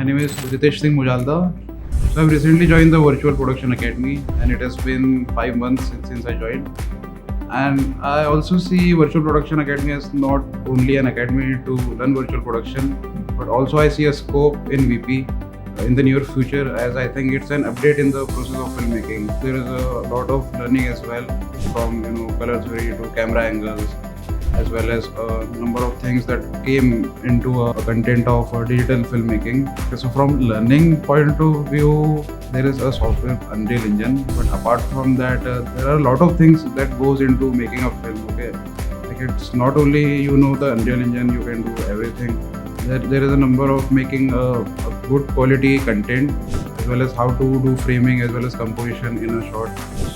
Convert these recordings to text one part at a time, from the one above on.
My name is Ritesh Singh Mujalda. So I've recently joined the Virtual Production Academy, and it has been 5 months since I joined. And I also see Virtual Production Academy as not only an academy to learn virtual production, but also I see a scope in VP in the near future, as I think it's an update in the process of filmmaking. There is a lot of learning as well, from color theory to camera angles, as well as a number of things that came into a content of digital filmmaking. So from learning point of view, there is a software Unreal Engine, but apart from that, there are a lot of things that goes into making a film. Okay, like it's not only the Unreal Engine, you can do everything. There is a number of making a good quality content, as well as how to do framing, as well as composition in a shot.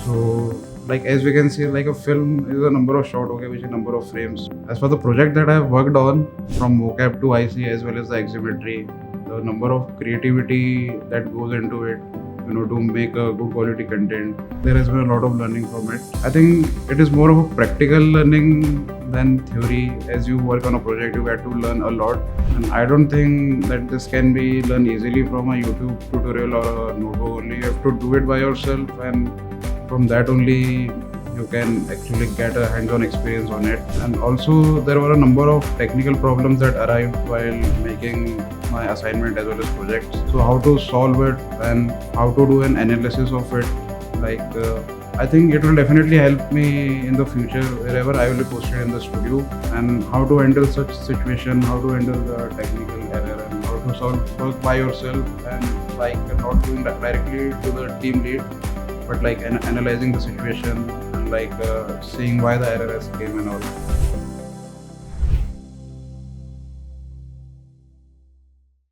So like as we can see, like a film is a number of shot, okay, which is a number of frames. As for the project that I've worked on, from mocap to IC as well as the Aximmetry, the number of creativity that goes into it, to make a good quality content, there has been a lot of learning from it. I think it is more of a practical learning than theory. As you work on a project, you get to learn a lot, and I don't think that this can be learned easily from a YouTube tutorial or a notebook only. You have to do it by yourself, and from that only you can actually get a hands-on experience on it. And also there were a number of technical problems that arrived while making my assignment as well as projects. So how to solve it and how to do an analysis of it, I think it will definitely help me in the future wherever I will be posted in the studio, and how to handle such situation, how to handle the technical error, and how to solve work by yourself, and not doing that directly to the team lead, but analyzing the situation and seeing why the error has came and all.